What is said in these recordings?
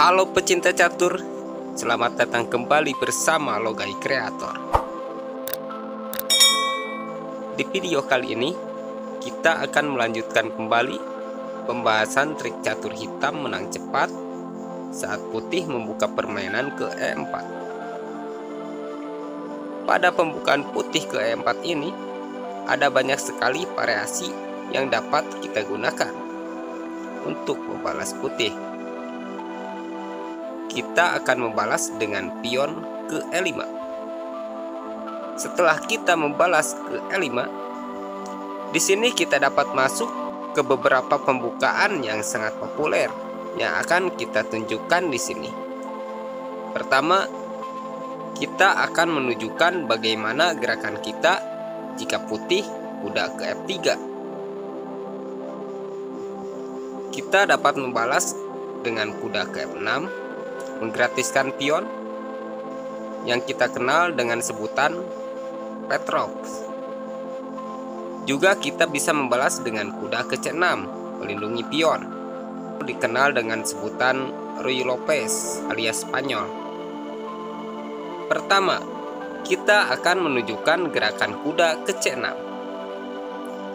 Halo pecinta catur, selamat datang kembali bersama Logai Kreator. Di video kali ini, kita akan melanjutkan kembali pembahasan trik catur hitam menang cepat saat putih membuka permainan ke E4. Pada pembukaan putih ke E4 ini, ada banyak sekali variasi yang dapat kita gunakan untuk membalas putih. Kita akan membalas dengan pion ke E5. Setelah kita membalas ke E5, di sini kita dapat masuk ke beberapa pembukaan yang sangat populer yang akan kita tunjukkan di sini. Pertama, kita akan menunjukkan bagaimana gerakan kita jika putih kuda ke F3. Kita dapat membalas dengan kuda ke F6, menggratiskan pion yang kita kenal dengan sebutan Petrov. Juga kita bisa membalas dengan kuda ke C6, melindungi pion, dikenal dengan sebutan Ruy Lopez alias Spanyol. Pertama, kita akan menunjukkan gerakan kuda ke C6,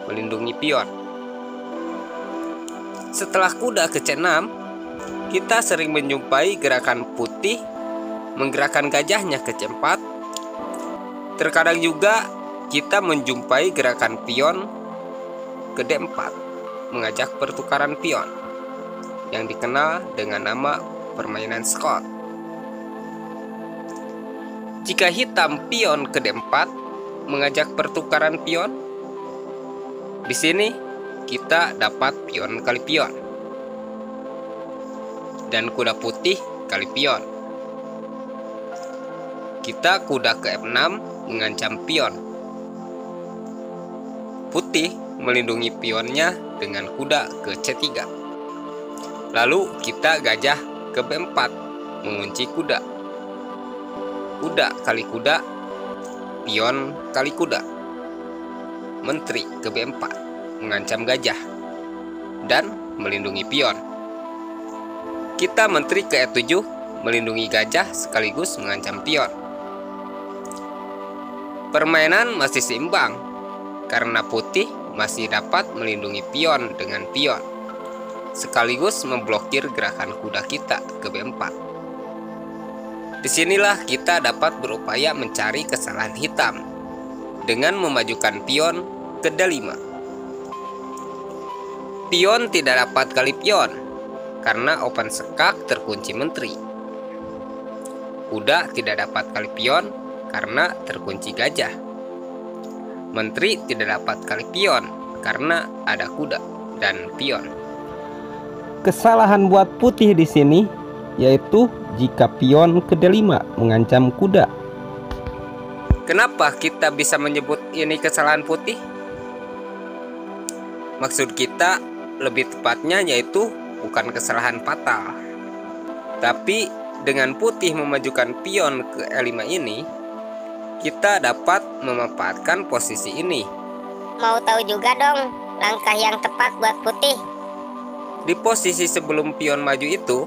melindungi pion. Setelah kuda ke C6, kita sering menjumpai gerakan putih menggerakkan gajahnya ke C4. Terkadang juga kita menjumpai gerakan pion ke D4, mengajak pertukaran pion, yang dikenal dengan nama permainan Scott. Jika hitam pion ke D4 mengajak pertukaran pion, di sini kita dapat pion kali pion dan kuda putih kali pion. Kita kuda ke F6 mengancam pion. Putih melindungi pionnya dengan kuda ke C3. Lalu kita gajah ke B4 mengunci kuda. Kuda kali kuda, pion kali kuda. Menteri ke B4 mengancam gajah dan melindungi pion. Kita menteri ke E7 melindungi gajah sekaligus mengancam pion. Permainan masih seimbang karena putih masih dapat melindungi pion dengan pion, sekaligus memblokir gerakan kuda kita ke B4. Disinilah kita dapat berupaya mencari kesalahan hitam dengan memajukan pion ke D5. Pion tidak dapat kali pion karena open sekak terkunci menteri. Kuda tidak dapat kali pion karena terkunci gajah. Menteri tidak dapat kali pion karena ada kuda dan pion. Kesalahan buat putih di sini yaitu jika pion ke D5 mengancam kuda. Kenapa kita bisa menyebut ini kesalahan putih? Maksud kita lebih tepatnya yaitu bukan kesalahan fatal. Tapi dengan putih memajukan pion ke E5 ini, kita dapat memanfaatkan posisi ini. Mau tahu juga dong langkah yang tepat buat putih? Di posisi sebelum pion maju itu,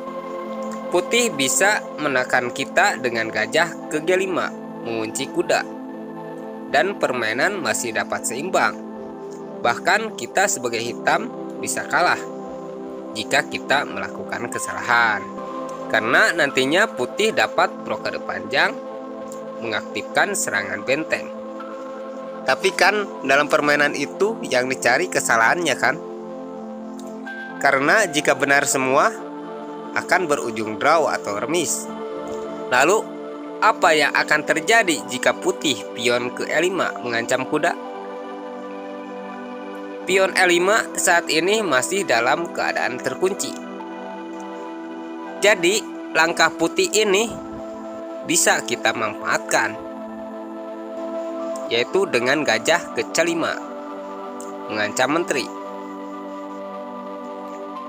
putih bisa menekan kita dengan gajah ke G5, mengunci kuda. Dan permainan masih dapat seimbang. Bahkan kita sebagai hitam bisa kalah jika kita melakukan kesalahan, karena nantinya putih dapat blokade panjang mengaktifkan serangan benteng. Tapi kan dalam permainan itu yang dicari kesalahannya kan? Karena jika benar semua akan berujung draw atau remis. Lalu apa yang akan terjadi jika putih pion ke E5 mengancam kuda? Pion E5 saat ini masih dalam keadaan terkunci. Jadi langkah putih ini bisa kita manfaatkan, yaitu dengan gajah ke C5 mengancam menteri.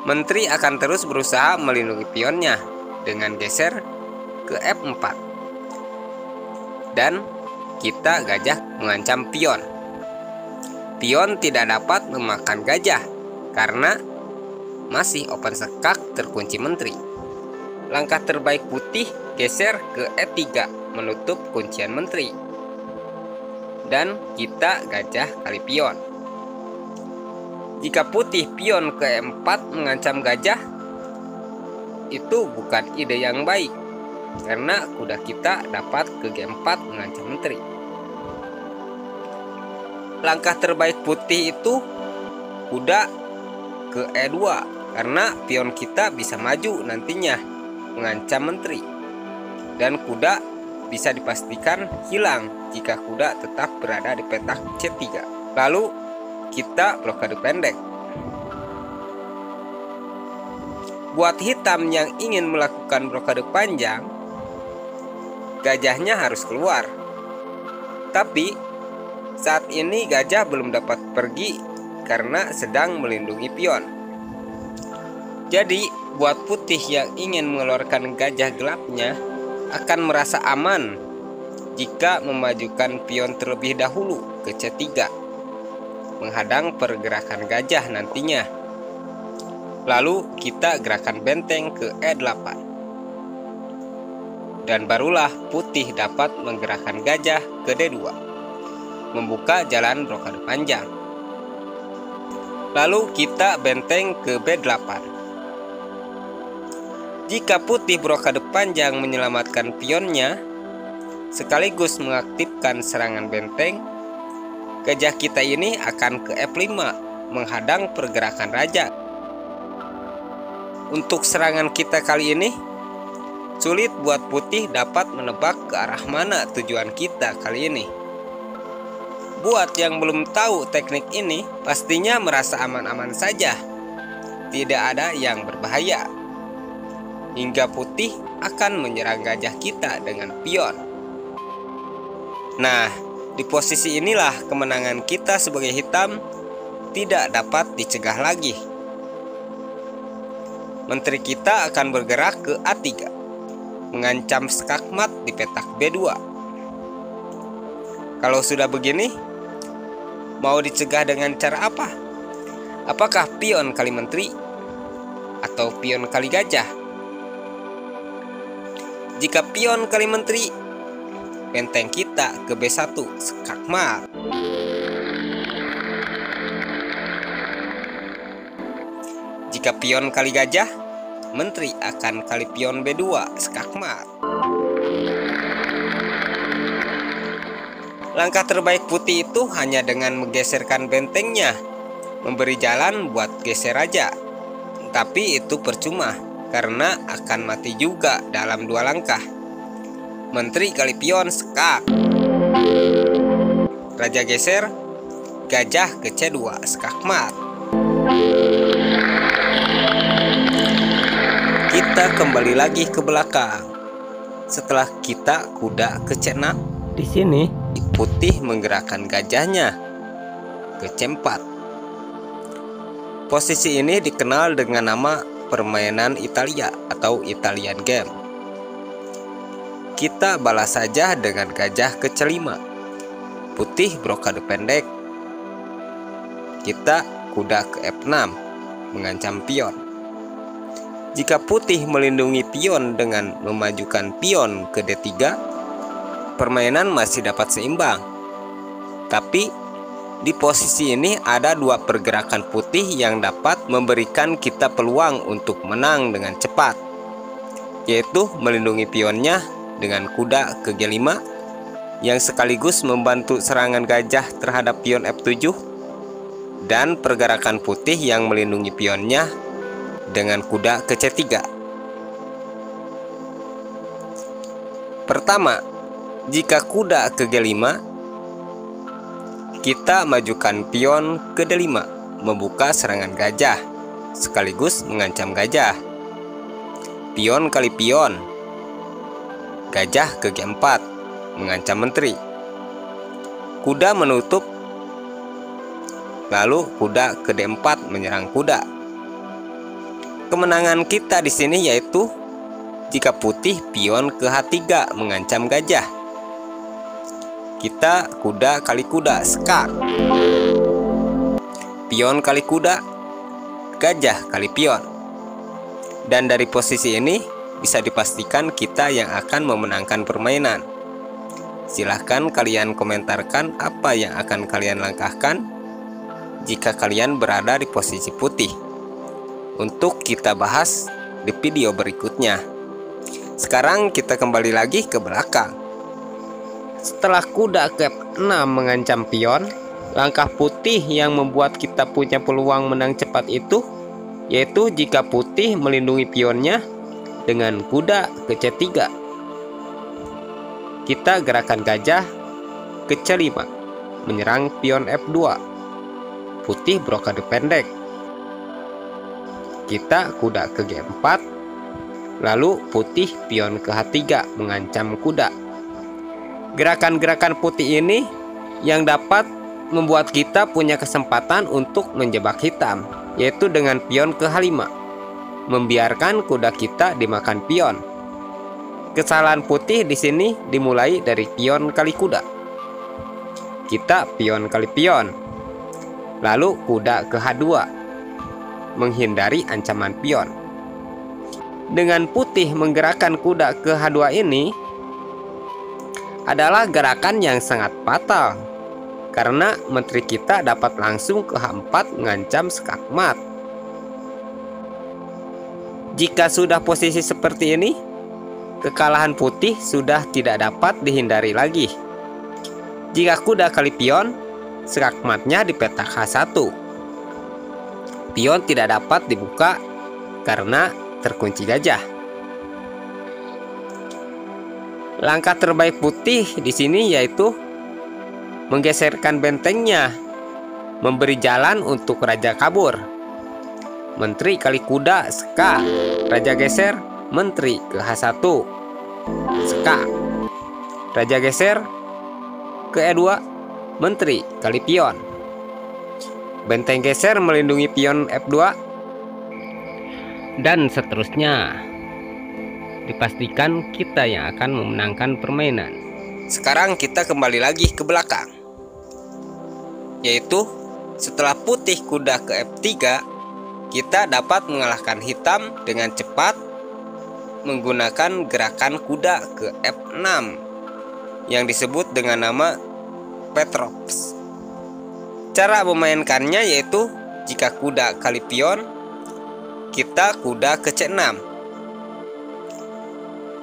Menteri akan terus berusaha melindungi pionnya dengan geser ke F4. Dan kita gajah mengancam pion. Pion tidak dapat memakan gajah karena masih open sekak terkunci menteri. Langkah terbaik putih geser ke E3 menutup kuncian menteri. Dan kita gajah kali pion. Jika putih pion ke E4 mengancam gajah, itu bukan ide yang baik, karena kuda kita dapat ke G4 mengancam menteri. Langkah terbaik putih itu kuda ke E2, karena pion kita bisa maju nantinya mengancam menteri, dan kuda bisa dipastikan hilang jika kuda tetap berada di petak C3. Lalu kita blokade pendek. Buat hitam yang ingin melakukan blokade panjang, gajahnya harus keluar. Tapi saat ini gajah belum dapat pergi karena sedang melindungi pion. Jadi buat putih yang ingin mengeluarkan gajah gelapnya akan merasa aman jika memajukan pion terlebih dahulu ke C3, menghadang pergerakan gajah nantinya. Lalu kita gerakan benteng ke E8, dan barulah putih dapat menggerakkan gajah ke D2, membuka jalan blokade panjang. Lalu kita benteng ke B8. Jika putih blokade panjang menyelamatkan pionnya, sekaligus mengaktifkan serangan benteng, gajah kita ini akan ke F5, menghadang pergerakan raja. Untuk serangan kita kali ini, sulit buat putih dapat menebak ke arah mana tujuan kita kali ini. Buat yang belum tahu teknik ini, pastinya merasa aman-aman saja, tidak ada yang berbahaya, hingga putih akan menyerang gajah kita dengan pion. Nah, di posisi inilah kemenangan kita sebagai hitam tidak dapat dicegah lagi. Menteri kita akan bergerak ke A3, mengancam skakmat di petak B2. Kalau sudah begini, mau dicegah dengan cara apa? Apakah pion kali menteri atau pion kali gajah? Jika pion kali menteri, benteng kita ke B1 skakmat. Jika pion kali gajah, menteri akan kali pion B2 skakmat. Langkah terbaik putih itu hanya dengan menggeserkan bentengnya, memberi jalan buat geser raja. Tapi itu percuma, karena akan mati juga dalam 2 langkah. Menteri kali pion skak. Raja geser, gajah ke C2 skakmat. Kita kembali lagi ke belakang. Setelah kita kuda ke C6, Di sini putih menggerakkan gajahnya ke C4. Posisi ini dikenal dengan nama permainan Italia atau Italian game. Kita balas saja dengan gajah ke C5. Putih blokade pendek. Kita kuda ke F6, mengancam pion. Jika putih melindungi pion dengan memajukan pion ke D3, permainan masih dapat seimbang. Tapi di posisi ini ada 2 pergerakan putih yang dapat memberikan kita peluang untuk menang dengan cepat, yaitu melindungi pionnya dengan kuda ke G5 yang sekaligus membantu serangan gajah terhadap pion F7, dan pergerakan putih yang melindungi pionnya dengan kuda ke C3. Pertama, jika kuda ke G5, kita majukan pion ke D5, membuka serangan gajah, sekaligus mengancam gajah. Pion kali pion, gajah ke G4, mengancam menteri. Kuda menutup, lalu kuda ke D4 menyerang kuda. Kemenangan kita di sini yaitu jika putih pion ke H3 mengancam gajah. Kita kuda kali kuda skak. Pion kali kuda, gajah kali pion. Dan dari posisi ini bisa dipastikan kita yang akan memenangkan permainan. Silahkan kalian komentarkan apa yang akan kalian langkahkan jika kalian berada di posisi putih, untuk kita bahas di video berikutnya. Sekarang kita kembali lagi ke belakang. Setelah kuda ke F6 mengancam pion, langkah putih yang membuat kita punya peluang menang cepat itu yaitu jika putih melindungi pionnya dengan kuda ke C3. Kita gerakan gajah ke C5 menyerang pion F2. Putih blokade pendek. Kita kuda ke G4. Lalu putih pion ke H3 mengancam kuda. Gerakan-gerakan putih ini yang dapat membuat kita punya kesempatan untuk menjebak hitam, yaitu dengan pion ke H5, membiarkan kuda kita dimakan pion. Kesalahan putih di sini dimulai dari pion kali kuda. Kita pion kali pion. Lalu kuda ke H2, menghindari ancaman pion. Dengan putih menggerakkan kuda ke H2 ini adalah gerakan yang sangat fatal, karena menteri kita dapat langsung ke H4 mengancam skakmat. Jika sudah posisi seperti ini, kekalahan putih sudah tidak dapat dihindari lagi. Jika kuda kali pion, skakmatnya di petak H1. Pion tidak dapat dibuka karena terkunci gajah. Langkah terbaik putih di sini yaitu menggeserkan bentengnya, memberi jalan untuk raja kabur. Menteri kali kuda ska, raja geser, menteri ke H1 ska, raja geser ke E2, menteri kali pion. Benteng geser melindungi pion F2, dan seterusnya. Dipastikan kita yang akan memenangkan permainan. Sekarang kita kembali lagi ke belakang, yaitu setelah putih kuda ke F3, kita dapat mengalahkan hitam dengan cepat menggunakan gerakan kuda ke F6 yang disebut dengan nama Petrops. Cara memainkannya yaitu jika kuda kali pion, kita kuda ke C6,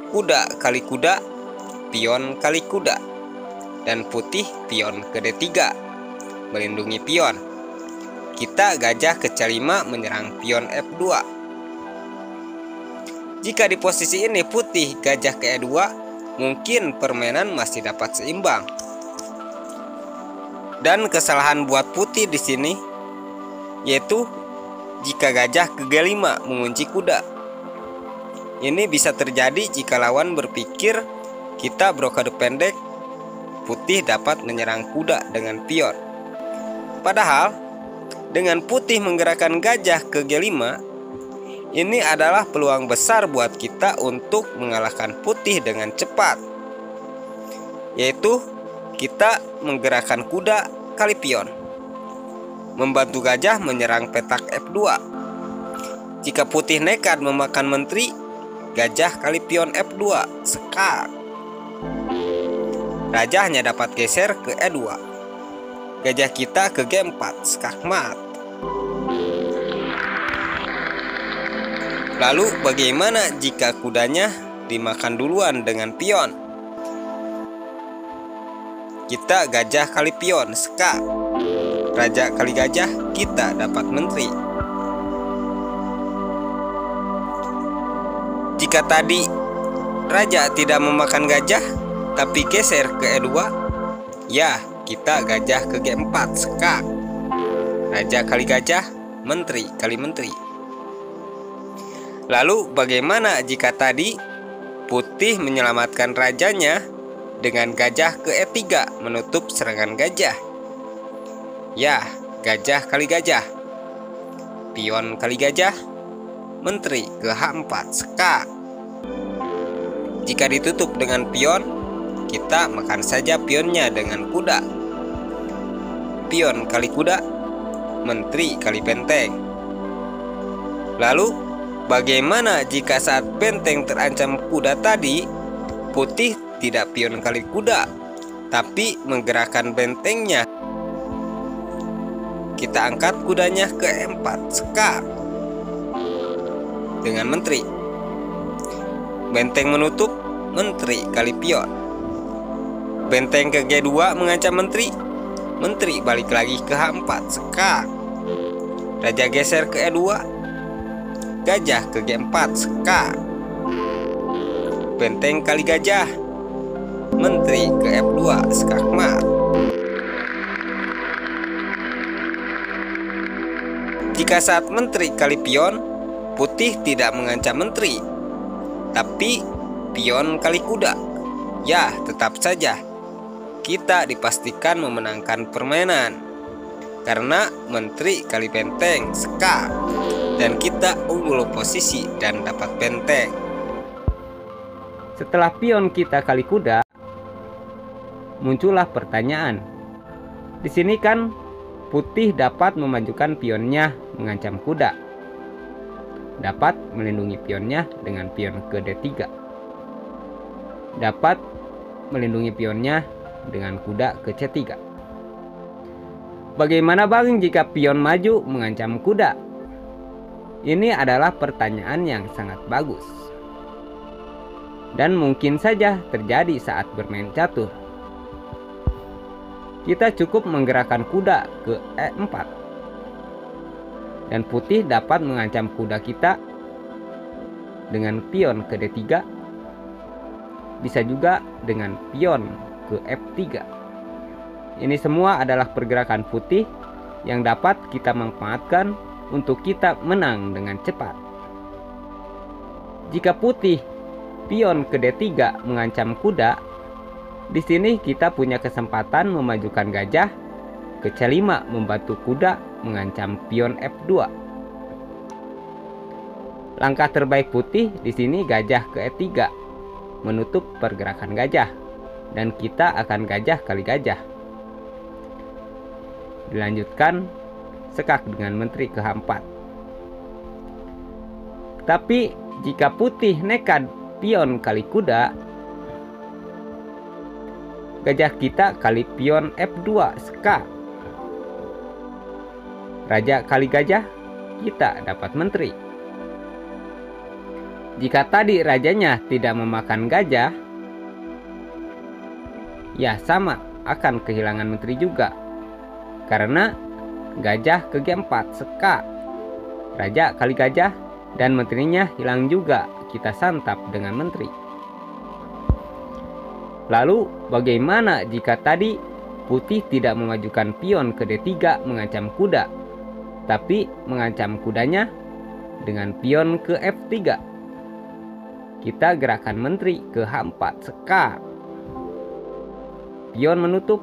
kuda kali kuda, pion kali kuda, dan putih pion ke D3 melindungi pion. Kita gajah ke C5 menyerang pion F2. Jika di posisi ini putih gajah ke E2, mungkin permainan masih dapat seimbang. Dan kesalahan buat putih di sini yaitu jika gajah ke G5 mengunci kuda. Ini bisa terjadi jika lawan berpikir kita blokade pendek, putih dapat menyerang kuda dengan pion. Padahal dengan putih menggerakkan gajah ke G5, ini adalah peluang besar buat kita untuk mengalahkan putih dengan cepat, yaitu kita menggerakkan kuda kali pion, membantu gajah menyerang petak F2. Jika putih nekat memakan menteri, gajah kali pion F2 sekak. Raja hanya dapat geser ke E2. Gajah kita ke G4 skakmat. Lalu bagaimana jika kudanya dimakan duluan dengan pion? Kita gajah kali pion ska. Raja kali gajah, kita dapat menteri. Jika tadi raja tidak memakan gajah tapi geser ke E2, ya kita gajah ke G4 ska. Raja kali gajah, menteri kali menteri. Lalu bagaimana jika tadi putih menyelamatkan rajanya dengan gajah ke E3 menutup serangan gajah? Ya, gajah kali gajah, pion kali gajah, menteri ke H4 ska. Jika ditutup dengan pion, kita makan saja pionnya dengan kuda. Pion kali kuda, menteri kali benteng. Lalu Bagaimana jika saat benteng terancam kuda tadi, putih tidak pion kali kuda, tapi menggerakkan bentengnya? Kita angkat kudanya ke E4 sekar dengan menteri. Benteng menutup, menteri kali pion. Benteng ke G2 mengancam menteri. Menteri balik lagi ke H4 sekar. Raja geser ke E2. Gajah ke G4 sekar. Benteng kali gajah. Menteri ke F2 skakmat. Jika saat menteri kali pion, putih tidak mengancam menteri, tapi pion kali kuda. Ya, tetap saja kita dipastikan memenangkan permainan karena menteri kali benteng sekar, dan kita unggul posisi dan dapat benteng. Setelah pion kita kali kuda, muncullah pertanyaan. Di sini kan putih dapat memajukan pionnya mengancam kuda, dapat melindungi pionnya dengan pion ke D3, dapat melindungi pionnya dengan kuda ke C3. Bagaimana Bang jika pion maju mengancam kuda? Ini adalah pertanyaan yang sangat bagus dan mungkin saja terjadi saat bermain catur. Kita cukup menggerakkan kuda ke E4 dan putih dapat mengancam kuda kita dengan pion ke D3, bisa juga dengan pion ke F3. Ini semua adalah pergerakan putih yang dapat kita manfaatkan untuk kita menang dengan cepat. Jika putih pion ke D3 mengancam kuda, di sini kita punya kesempatan memajukan gajah ke C5 membantu kuda mengancam pion F2. Langkah terbaik putih di sini gajah ke E3 menutup pergerakan gajah, dan kita akan gajah kali gajah. Dilanjutkan sekak dengan menteri ke H4. Tapi jika putih nekat pion kali kuda, gajah kita kali pion F2 sekak. Raja kali gajah, kita dapat menteri. Jika tadi rajanya tidak memakan gajah, ya sama akan kehilangan menteri juga, karena gajah ke G4 sekak. Raja kali gajah dan menterinya hilang juga, kita santap dengan menteri. Lalu bagaimana jika tadi putih tidak memajukan pion ke D3 mengancam kuda, tapi mengancam kudanya dengan pion ke F3? Kita gerakan menteri ke H4 sekak. Pion menutup,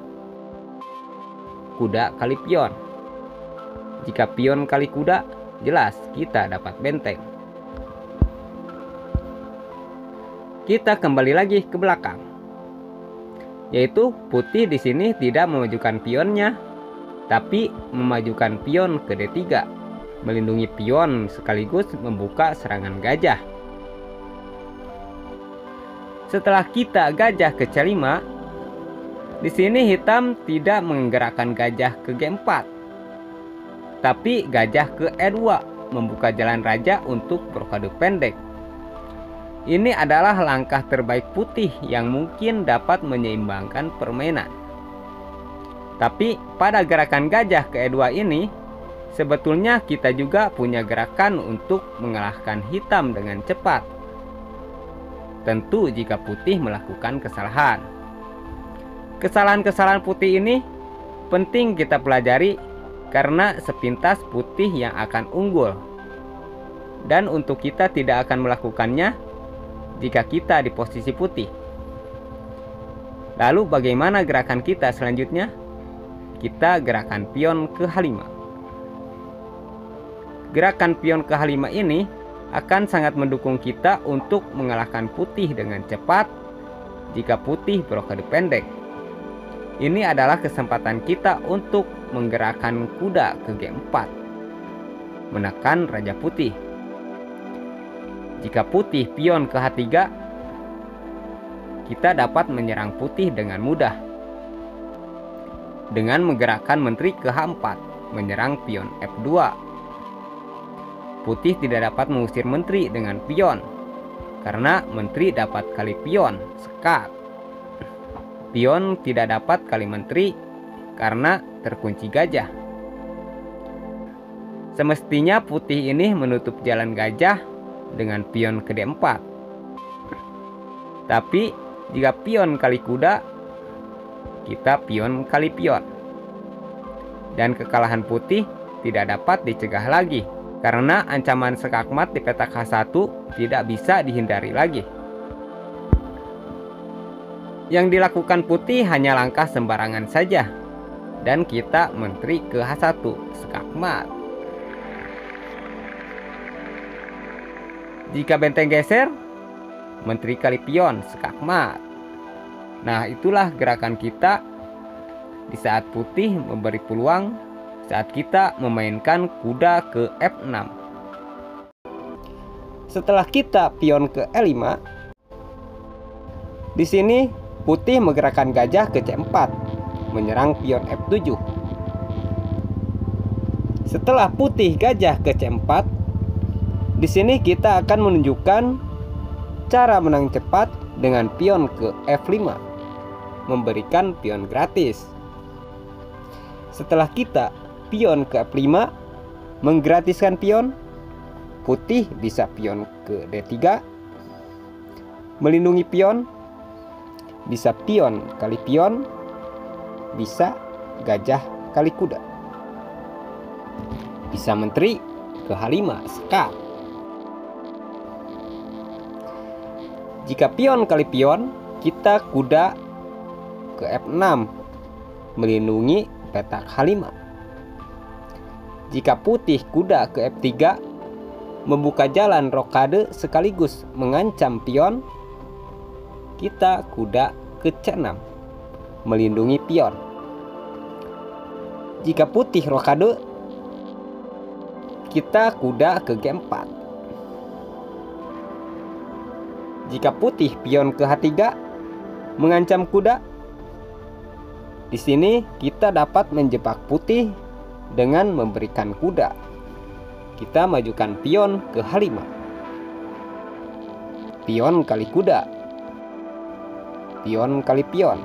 kuda kali pion. Jika pion kali kuda, jelas kita dapat benteng. Kita kembali lagi ke belakang, yaitu putih di sini tidak memajukan pionnya, tapi memajukan pion ke D3, melindungi pion sekaligus membuka serangan gajah. Setelah kita gajah ke C5, di sini hitam tidak menggerakkan gajah ke G4, tapi gajah ke E2 membuka jalan raja untuk blokade pendek. Ini adalah langkah terbaik putih yang mungkin dapat menyeimbangkan permainan. Tapi pada gerakan gajah ke E2 ini, sebetulnya kita juga punya gerakan untuk mengalahkan hitam dengan cepat. Tentu jika putih melakukan kesalahan. Kesalahan-kesalahan putih ini penting kita pelajari, karena sepintas putih yang akan unggul. Dan untuk kita tidak akan melakukannya jika kita di posisi putih. Lalu bagaimana gerakan kita selanjutnya? Kita gerakan pion ke H5. Gerakan pion ke H5 ini akan sangat mendukung kita untuk mengalahkan putih dengan cepat jika putih blokade pendek. Ini adalah kesempatan kita untuk menggerakkan kuda ke G4, menekan raja putih. Jika putih pion ke H3, kita dapat menyerang putih dengan mudah dengan menggerakkan menteri ke H4, menyerang pion F2. Putih tidak dapat mengusir menteri dengan pion, karena menteri dapat kali pion, sekak. Pion tidak dapat kali menteri, karena terkunci gajah. Semestinya putih ini menutup jalan gajah dengan pion ke D4. Tapi jika pion kali kuda, kita pion kali pion. Dan kekalahan putih tidak dapat dicegah lagi, karena ancaman skakmat di petak H1 tidak bisa dihindari lagi. Yang dilakukan putih hanya langkah sembarangan saja, dan kita menteri ke H1, skakmat. Jika benteng geser, menteri kali pion, skakmat. Nah, itulah gerakan kita di saat putih memberi peluang saat kita memainkan kuda ke F6. Setelah kita pion ke E5, di sini putih menggerakkan gajah ke C4, menyerang pion F7. Setelah putih gajah ke C4, di sini kita akan menunjukkan cara menang cepat dengan pion ke F5, memberikan pion gratis. Setelah kita pion ke F5, menggratiskan pion, putih bisa pion ke D3, melindungi pion, bisa pion kali pion, bisa gajah kali kuda, bisa menteri ke H5, skak. Jika pion kali pion, kita kuda ke F6, melindungi petak H5. Jika putih kuda ke F3, membuka jalan rokade sekaligus mengancam pion, kita kuda ke C6, melindungi pion. Jika putih rokade, kita kuda ke G4. Jika putih pion ke H3 mengancam kuda, di sini kita dapat menjebak putih dengan memberikan kuda. Kita majukan pion ke H5. Pion kali kuda, pion kali pion,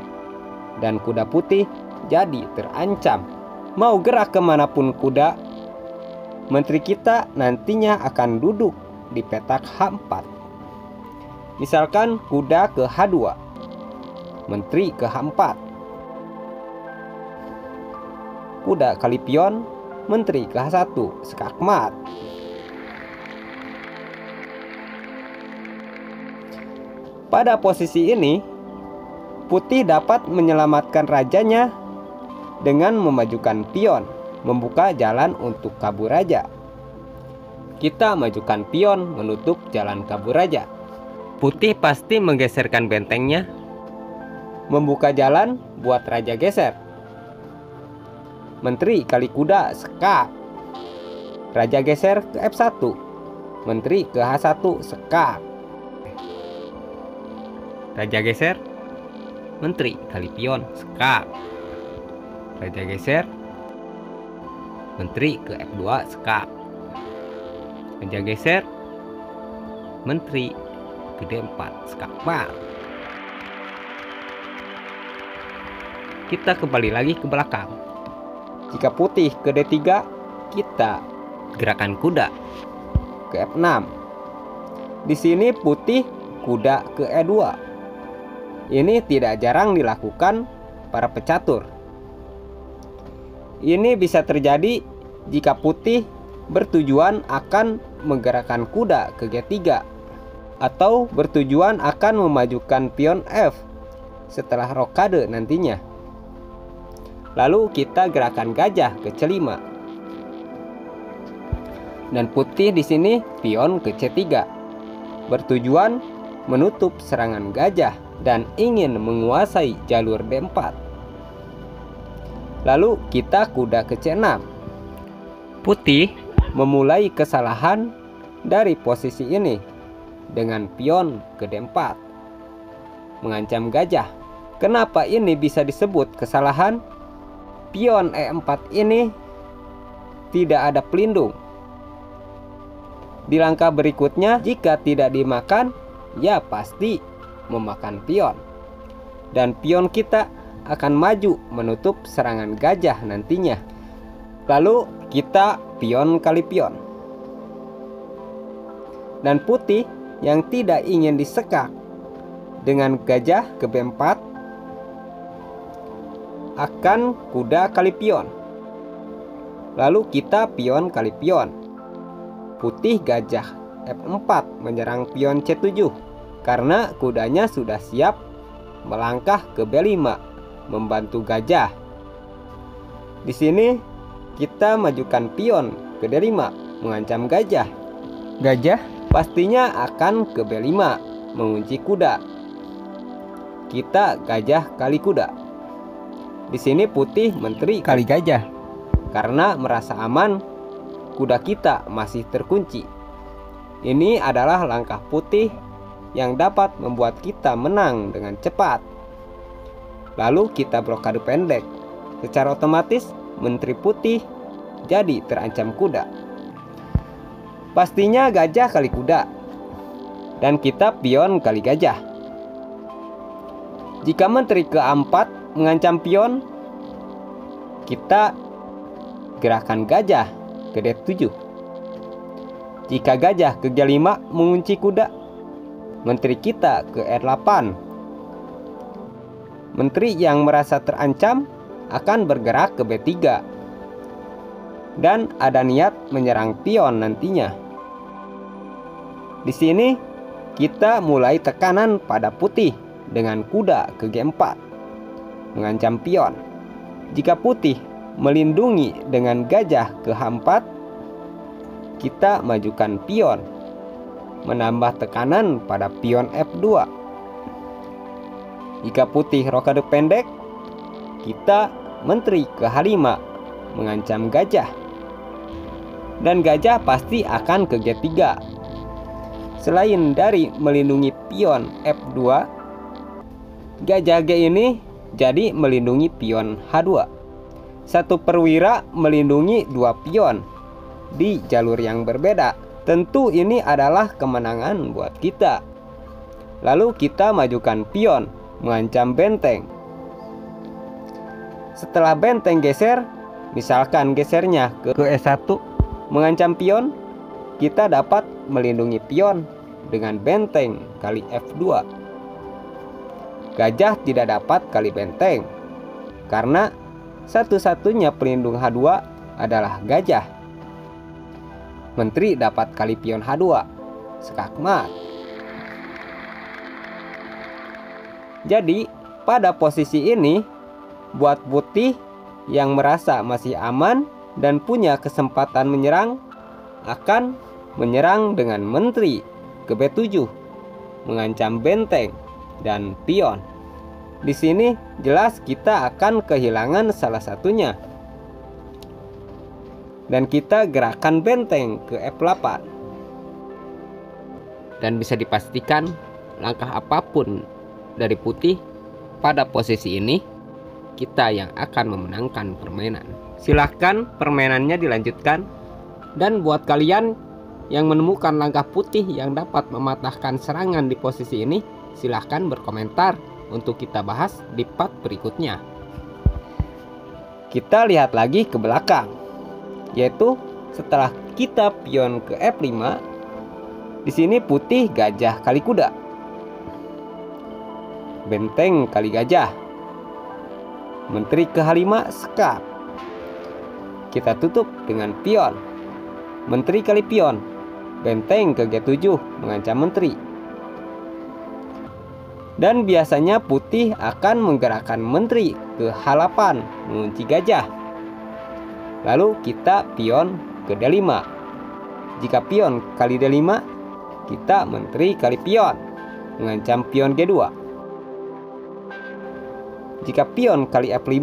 dan kuda putih jadi terancam. Mau gerak kemanapun kuda, menteri kita nantinya akan duduk di petak H4. Misalkan kuda ke H2, menteri ke H4. Kuda kali pion, menteri ke H1, skakmat. Pada posisi ini, putih dapat menyelamatkan rajanya dengan memajukan pion, membuka jalan untuk kabur raja. Kita majukan pion menutup jalan kabur raja. Putih pasti menggeserkan bentengnya, membuka jalan buat raja geser. Menteri kali kuda, skak. Raja geser ke F1, menteri ke H1, skak. Raja geser, menteri kali pion, skak. Raja geser, menteri ke F2, skak. Raja geser, menteri ke D4, skakmat. Kita kembali lagi ke belakang. Jika putih ke D3, kita gerakan kuda ke F6. Di sini putih kuda ke E2. Ini tidak jarang dilakukan para pecatur. Ini bisa terjadi jika putih bertujuan akan menggerakkan kuda ke G3 atau bertujuan akan memajukan pion F setelah rokade nantinya. Lalu kita gerakan gajah ke C5. Dan putih di sini pion ke C3, bertujuan menutup serangan gajah dan ingin menguasai jalur D4. Lalu kita kuda ke C6. Putih memulai kesalahan dari posisi ini, dengan pion ke D4 mengancam gajah. Kenapa ini bisa disebut kesalahan? Pion E4 ini tidak ada pelindung. Di langkah berikutnya, jika tidak dimakan, ya pasti memakan pion. Dan pion kita akan maju menutup serangan gajah nantinya. Lalu kita pion kali pion. Dan putih yang tidak ingin disekak dengan gajah ke B4 akan kuda kali pion. Lalu kita pion kali pion. Putih gajah F4 menyerang pion C7 karena kudanya sudah siap melangkah ke B5 membantu gajah. Di sini kita majukan pion ke D5 mengancam gajah. Gajah pastinya akan ke B5 mengunci kuda. Kita gajah kali kuda. Di sini putih menteri kali gajah karena merasa aman kuda kita masih terkunci. Ini adalah langkah putih yang dapat membuat kita menang dengan cepat. Lalu kita blokade pendek. Secara otomatis menteri putih jadi terancam kuda. Pastinya gajah kali kuda. Dan kita pion kali gajah. Jika menteri ke-4 mengancam pion, kita gerakan gajah ke D7. Jika gajah ke G5 mengunci kuda, menteri kita ke R8. Menteri yang merasa terancam akan bergerak ke B3 dan ada niat menyerang pion nantinya. Di sini kita mulai tekanan pada putih dengan kuda ke G4 mengancam pion. Jika putih melindungi dengan gajah ke H4, kita majukan pion menambah tekanan pada pion F2. Jika putih rokade pendek, kita menteri ke H5 mengancam gajah. Dan gajah pasti akan ke G3. Selain dari melindungi pion F2, gajah G ini jadi melindungi pion H2. Satu perwira melindungi dua pion di jalur yang berbeda. Tentu ini adalah kemenangan buat kita. Lalu kita majukan pion mengancam benteng. Setelah benteng geser, misalkan gesernya ke E1 mengancam pion, kita dapat melindungi pion dengan benteng kali F2. Gajah tidak dapat kali benteng karena satu-satunya pelindung H2 adalah gajah. Menteri dapat kali pion H2, skakmat. Jadi pada posisi ini, buat putih yang merasa masih aman dan punya kesempatan menyerang akan menyerang dengan menteri ke B7 mengancam benteng dan pion. Di sini jelas kita akan kehilangan salah satunya. Dan kita gerakan benteng ke F8. Dan bisa dipastikan langkah apapun dari putih pada posisi ini, kita yang akan memenangkan permainan. Silahkan permainannya dilanjutkan. Dan buat kalian yang menemukan langkah putih yang dapat mematahkan serangan di posisi ini, silahkan berkomentar untuk kita bahas di part berikutnya. Kita lihat lagi ke belakang, yaitu setelah kita pion ke F5, di sini putih gajah kali kuda, benteng kali gajah, menteri ke H5 skak. Kita tutup dengan pion, menteri kali pion, benteng ke G7 mengancam menteri. Dan biasanya putih akan menggerakkan menteri ke H8 mengunci gajah. Lalu kita pion ke D5. Jika pion kali D5, kita menteri kali pion mengancam pion G2. Jika pion kali F5,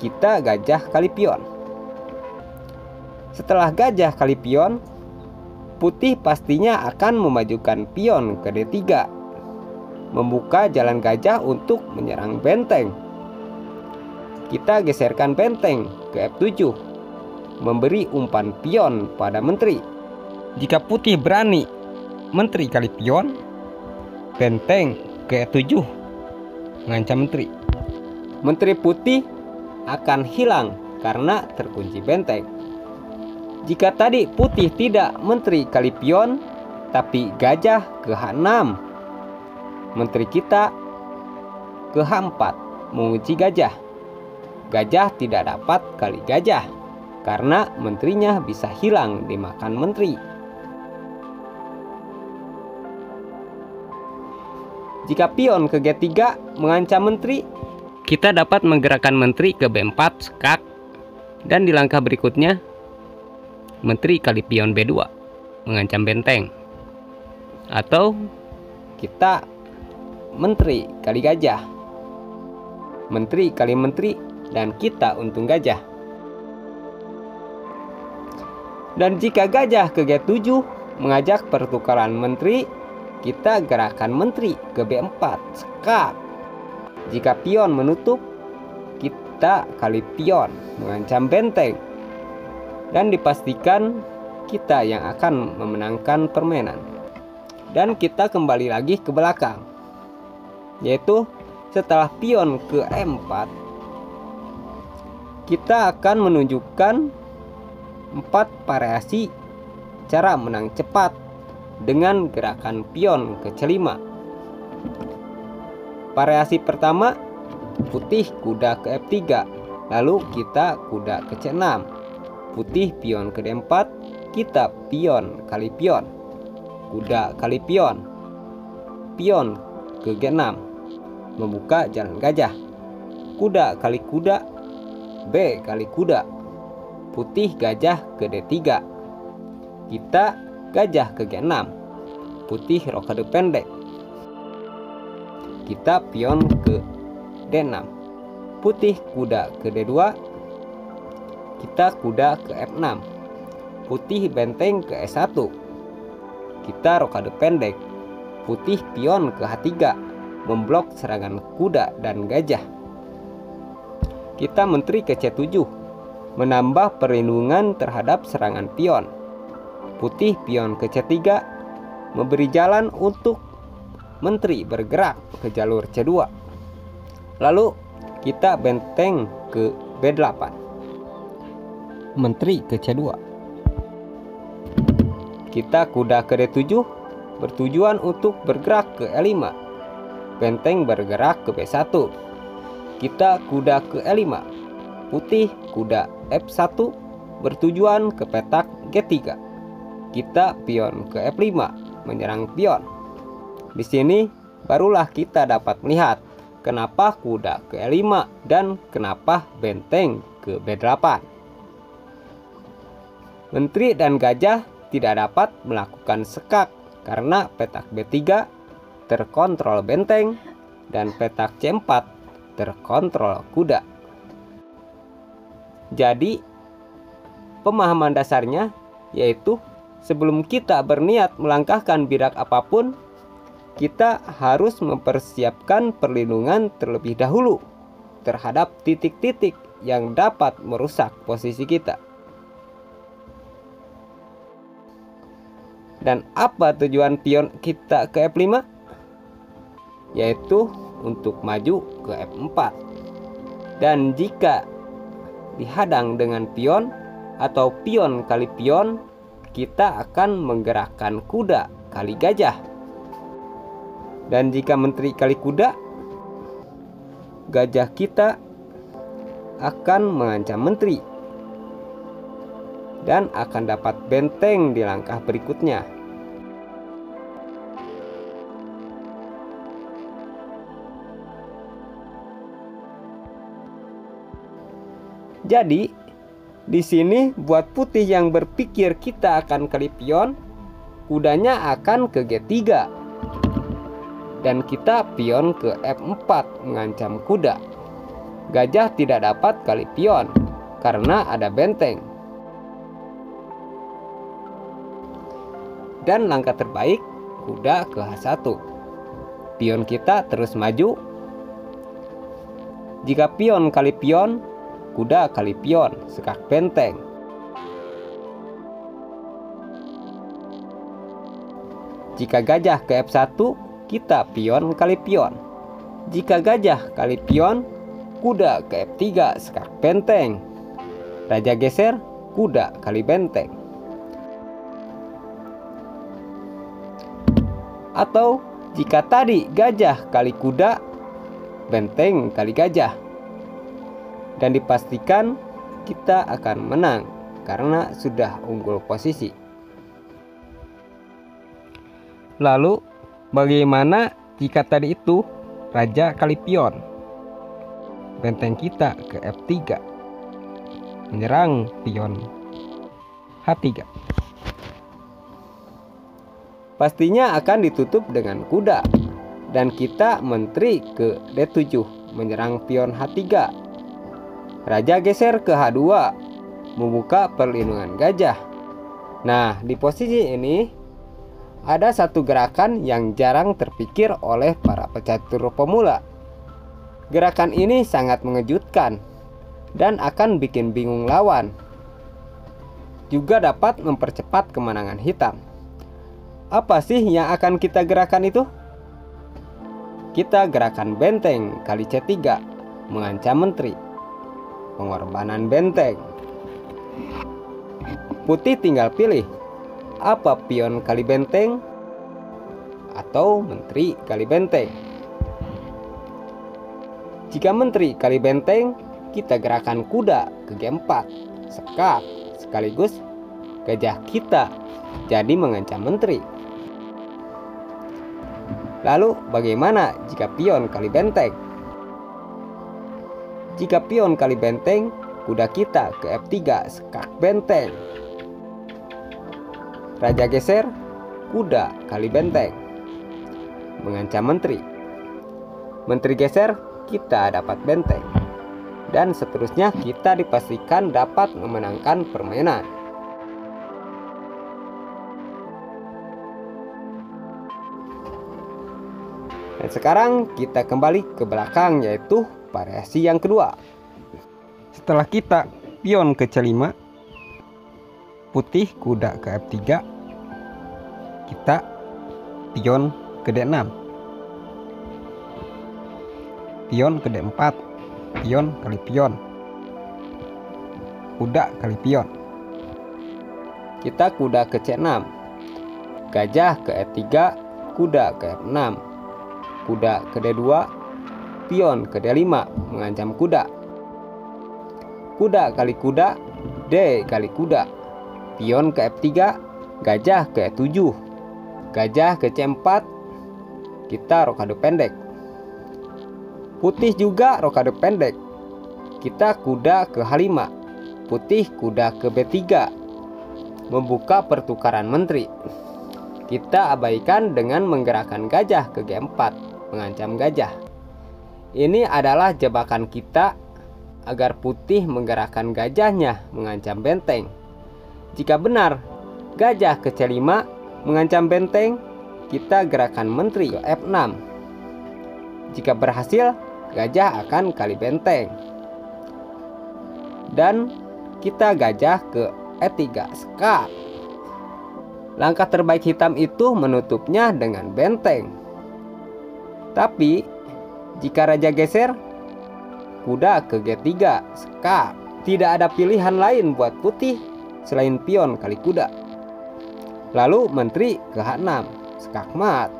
kita gajah kali pion. Setelah gajah kali pion, putih pastinya akan memajukan pion ke D3, membuka jalan gajah untuk menyerang benteng. Kita geserkan benteng ke F7, memberi umpan pion pada menteri. Jika putih berani menteri kali pion, benteng ke E7 mengancam menteri. Menteri putih akan hilang karena terkunci benteng. Jika tadi putih tidak menteri kali pion, tapi gajah ke H6, menteri kita ke H4 mengunci gajah. Gajah tidak dapat kali gajah karena menterinya bisa hilang dimakan menteri. Jika pion ke G3 mengancam menteri, kita dapat menggerakkan menteri ke B4 skak, dan di langkah berikutnya menteri kali pion B2 mengancam benteng. Atau kita menteri kali gajah, menteri kali menteri, dan kita untung gajah. Dan jika gajah ke G7 mengajak pertukaran menteri, kita gerakan menteri ke B4 skak. Jika pion menutup, kita kali pion mengancam benteng, dan dipastikan kita yang akan memenangkan permainan. Dan kita kembali lagi ke belakang, yaitu setelah pion ke E4, kita akan menunjukkan 4 variasi cara menang cepat dengan gerakan pion ke C5. Variasi pertama, putih kuda ke F3, lalu kita kuda ke C6, putih pion ke D4, kita pion kali pion, kuda kali pion, pion ke G6, membuka jalan gajah, kuda kali kuda, B kali kuda, putih gajah ke D3, kita gajah ke G6, putih rokade pendek, kita pion ke D6, putih kuda ke D2, kita kuda ke F6, putih benteng ke E1, kita rokade pendek, putih pion ke H3, memblok serangan kuda dan gajah. Kita menteri ke C7, menambah perlindungan terhadap serangan pion. Putih pion ke C3, memberi jalan untuk menteri bergerak ke jalur C2. Lalu kita benteng ke B8, menteri ke C2. Kita kuda ke D7, bertujuan untuk bergerak ke E5. Benteng bergerak ke B1. Kita kuda ke E5. Putih kuda F1 bertujuan ke petak G3. Kita pion ke F5 menyerang pion. Di sini barulah kita dapat melihat kenapa kuda ke E5 dan kenapa benteng ke B8. Menteri dan gajah tidak dapat melakukan sekak karena petak B3 terkontrol benteng dan petak C4 terkontrol kuda. Jadi pemahaman dasarnya yaitu sebelum kita berniat melangkahkan bidak apapun, kita harus mempersiapkan perlindungan terlebih dahulu terhadap titik-titik yang dapat merusak posisi kita. Dan apa tujuan pion kita ke F5? Yaitu untuk maju ke F4. Dan jika dihadang dengan pion atau pion kali pion, kita akan menggerakkan kuda kali gajah. Dan jika menteri kali kuda, gajah kita akan mengancam menteri dan akan dapat benteng di langkah berikutnya. Jadi di sini buat putih yang berpikir kita akan kali pion, kudanya akan ke G3 dan kita pion ke F4 mengancam kuda. Gajah tidak dapat kali pion karena ada benteng. Dan langkah terbaik, kuda ke H1. Pion kita terus maju. Jika pion kali pion, kuda kali pion, skak benteng. Jika gajah ke F1, kita pion kali pion. Jika gajah kali pion, kuda ke F3, skak benteng. Raja geser, kuda kali benteng. Atau jika tadi gajah kali kuda, benteng kali gajah. Dan dipastikan kita akan menang karena sudah unggul posisi. Lalu bagaimana jika tadi itu raja kali pion? Benteng kita ke F3, menyerang pion H3. Pastinya akan ditutup dengan kuda, dan kita menteri ke D7 menyerang pion H3. Raja geser ke H2 membuka perlindungan gajah. Nah, di posisi ini ada satu gerakan yang jarang terpikir oleh para pecatur pemula. Gerakan ini sangat mengejutkan dan akan bikin bingung lawan. Juga dapat mempercepat kemenangan hitam. Apa sih yang akan kita gerakan itu? Kita gerakan benteng kali C3, mengancam menteri. Pengorbanan benteng. Putih tinggal pilih, apa pion kali benteng atau menteri kali benteng. Jika menteri kali benteng, kita gerakan kuda ke G4, skak, sekaligus gajah kita jadi mengancam menteri. Lalu bagaimana jika pion kali benteng? Jika pion kali benteng, kuda kita ke F3, skak benteng. Raja geser, kuda kali benteng, mengancam menteri. Menteri geser, kita dapat benteng. Dan seterusnya kita dipastikan dapat memenangkan permainan. Dan sekarang kita kembali ke belakang, yaitu variasi yang kedua. Setelah kita pion ke C5, putih kuda ke F3, kita pion ke D6, pion ke D4, pion kali pion, kuda kali pion. Kita kuda ke C6, gajah ke F3, kuda ke F6, kuda ke D2, pion ke D5 mengancam kuda. Kuda kali kuda, D kali kuda. Pion ke F3, gajah ke E7, gajah ke C4, kita rokade pendek. Putih juga rokade pendek. Kita kuda ke H5, putih kuda ke B3, membuka pertukaran menteri. Kita abaikan dengan menggerakkan gajah ke G4, mengancam gajah. Ini adalah jebakan kita agar putih menggerakkan gajahnya mengancam benteng. Jika benar gajah ke C5 mengancam benteng, kita gerakan menteri ke F6. Jika berhasil, gajah akan kali benteng. Dan kita gajah ke E3, skak. Langkah terbaik hitam itu menutupnya dengan benteng. Tapi jika raja geser, kuda ke G3, skak. Tidak ada pilihan lain buat putih selain pion kali kuda. Lalu menteri ke H6, skak mat.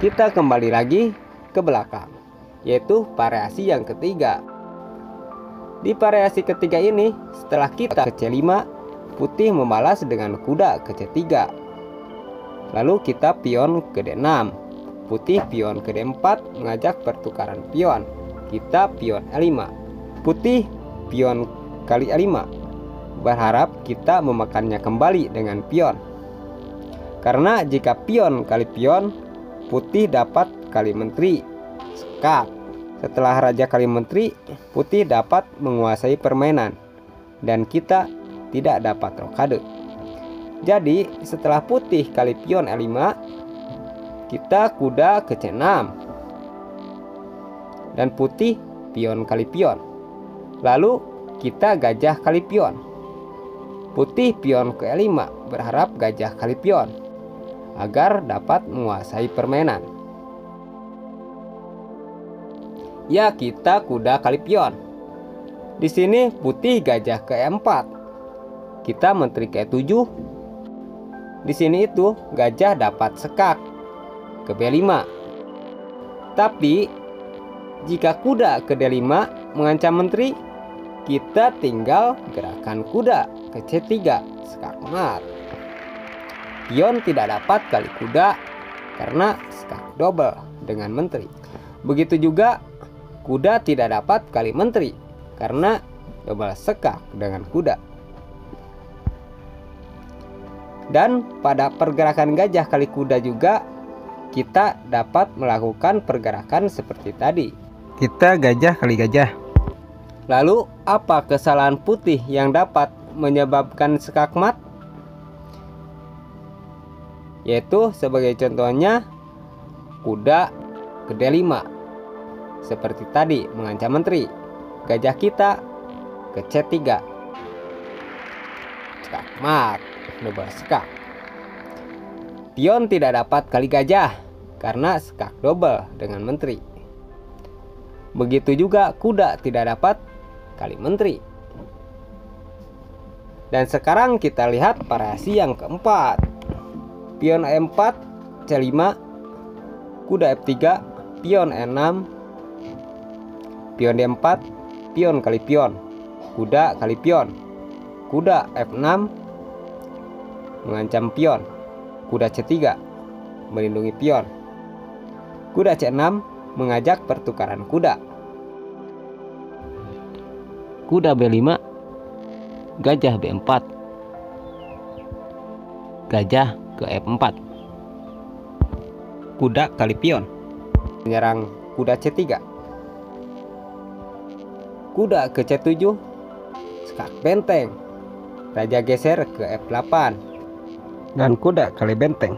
Kita kembali lagi ke belakang, yaitu variasi yang ketiga. Di variasi ketiga ini, setelah kita ke C5, putih membalas dengan kuda ke C3. Lalu kita pion ke D6, putih pion ke D4 mengajak pertukaran pion. Kita pion E5, putih pion kali E5, berharap kita memakannya kembali dengan pion. Karena jika pion kali pion, putih dapat kali menteri, skak. Setelah raja kali menteri, putih dapat menguasai permainan. Dan kita tidak dapat rokade. Jadi setelah putih kali pion E5, kita kuda ke C6 dan putih pion kali pion. Lalu kita gajah kali pion. Putih pion ke E5 berharap gajah kali pion agar dapat menguasai permainan. Ya, kita kuda kali pion. Di sini putih gajah ke E4. Kita menteri ke E7. Di sini itu gajah dapat sekak ke B5. Tapi jika kuda ke D5 mengancam menteri, kita tinggal gerakan kuda ke C3 sekak mat. Pion tidak dapat kali kuda karena sekak double dengan menteri. Begitu juga kuda tidak dapat kali menteri karena double sekak dengan kuda. Dan pada pergerakan gajah kali kuda juga kita dapat melakukan pergerakan seperti tadi. Kita gajah kali gajah. Lalu apa kesalahan putih yang dapat menyebabkan sekak mat? Yaitu sebagai contohnya kuda ke D5. Seperti tadi mengancam menteri. Gajah kita ke C3. Sekak mat, double sekak. Pion tidak dapat kali gajah karena sekak double dengan menteri. Begitu juga kuda tidak dapat kali menteri. Dan sekarang kita lihat variasi yang keempat. Pion E4, C5, kuda F3, pion E6, pion D4, pion kali pion, kuda kali pion, kuda F6 mengancam pion, kuda C3 melindungi pion, kuda C6 mengajak pertukaran kuda, kuda B5, gajah B4, gajah ke F4, kuda kali pion menyerang kuda C3, kuda ke C7 sekak benteng, raja geser ke F8 dan kuda kali benteng.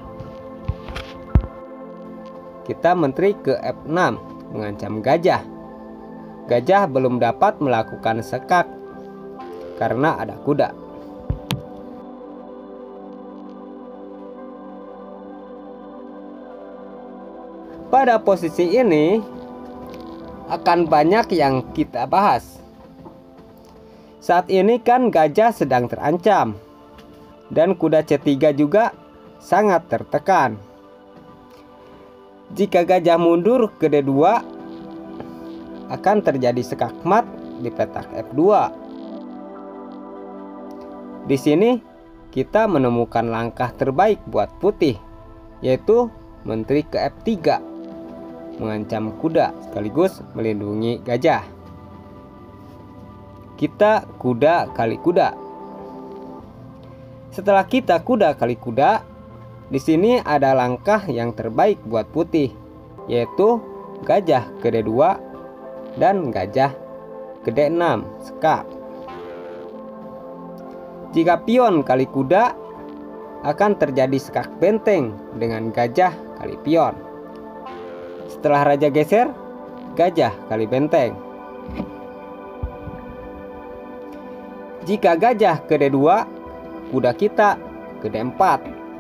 Kita menteri ke F6 mengancam gajah. Gajah belum dapat melakukan sekak karena ada kuda. Pada posisi ini akan banyak yang kita bahas. Saat ini kan gajah sedang terancam dan kuda C3 juga sangat tertekan. Jika gajah mundur ke D2 akan terjadi sekak mat di petak F2. Di sini kita menemukan langkah terbaik buat putih, yaitu menteri ke F3 mengancam kuda sekaligus melindungi gajah. Kita kuda kali kuda. Setelah kita kuda kali kuda, di sini ada langkah yang terbaik buat putih, yaitu gajah ke D2 dan gajah ke D6 sekak. Jika pion kali kuda, akan terjadi sekak benteng dengan gajah kali pion. Setelah raja geser, gajah kali benteng. Jika gajah ke D2, kuda kita ke D4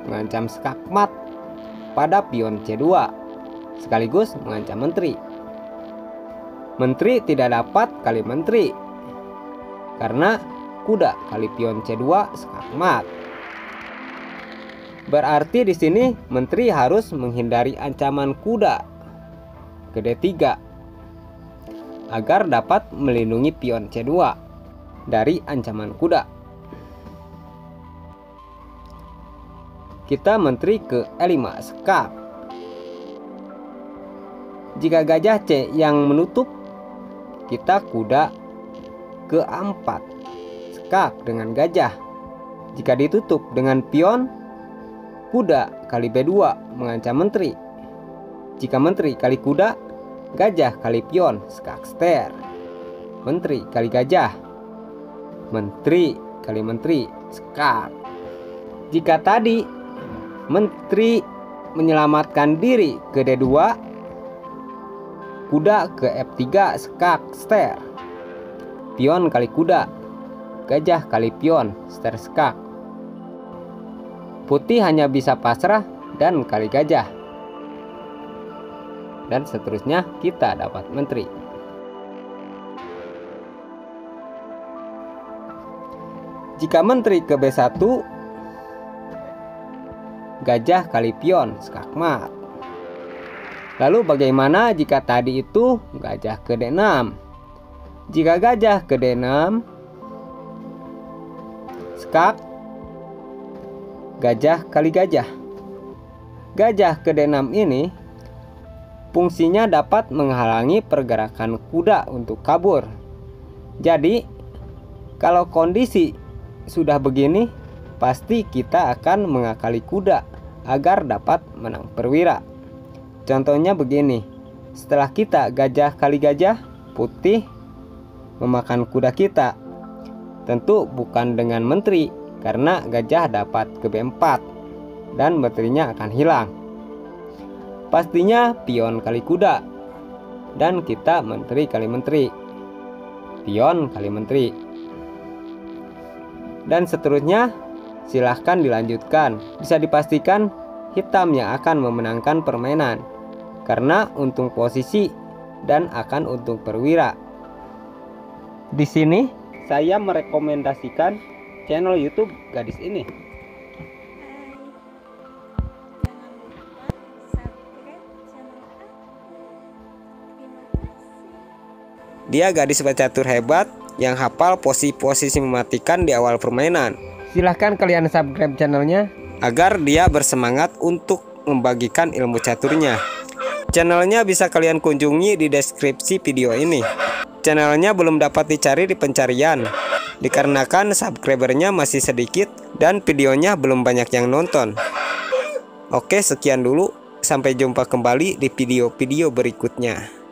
mengancam sekak mat pada pion C2 sekaligus mengancam menteri. Menteri tidak dapat kali menteri karena kuda kali pion C2 sekak mat. Berarti di sini menteri harus menghindari ancaman kuda ke D3 agar dapat melindungi pion C2 dari ancaman kuda. Kita menteri ke E5 sekak. Jika gajah C yang menutup, kita kuda ke A4 sekak dengan gajah. Jika ditutup dengan pion, kuda kali B2 mengancam menteri. Jika menteri kali kuda, gajah kali pion sekak ster. Menteri kali gajah, menteri kali menteri skak. Jika tadi menteri menyelamatkan diri ke D2, kuda ke F3 skak ster. Pion kali kuda, gajah kali pion ster skak. Putih hanya bisa pasrah dan kali gajah. Dan seterusnya kita dapat menteri. Jika menteri ke B1, gajah kali pion skakmat. Lalu bagaimana jika tadi itu gajah ke D6? Jika gajah ke D6, skak, gajah kali gajah. Gajah ke D6 ini fungsinya dapat menghalangi pergerakan kuda untuk kabur. Jadi, kalau kondisi sudah begini, pasti kita akan mengakali kuda agar dapat menang perwira. Contohnya begini, setelah kita gajah kali gajah, putih memakan kuda kita. Tentu bukan dengan menteri, karena gajah dapat ke B4 dan menterinya akan hilang. Pastinya pion kali kuda, dan kita menteri kali menteri, pion kali menteri, dan seterusnya. Silahkan dilanjutkan. Bisa dipastikan hitam yang akan memenangkan permainan karena untung posisi dan akan untung perwira. Di sini saya merekomendasikan channel YouTube gadis ini. Dia gadis pecatur hebat yang hafal posisi-posisi mematikan di awal permainan. Silahkan kalian subscribe channelnya agar dia bersemangat untuk membagikan ilmu caturnya. Channelnya bisa kalian kunjungi di deskripsi video ini. Channelnya belum dapat dicari di pencarian dikarenakan subscribernya masih sedikit dan videonya belum banyak yang nonton. Oke, sekian dulu. Sampai jumpa kembali di video-video berikutnya.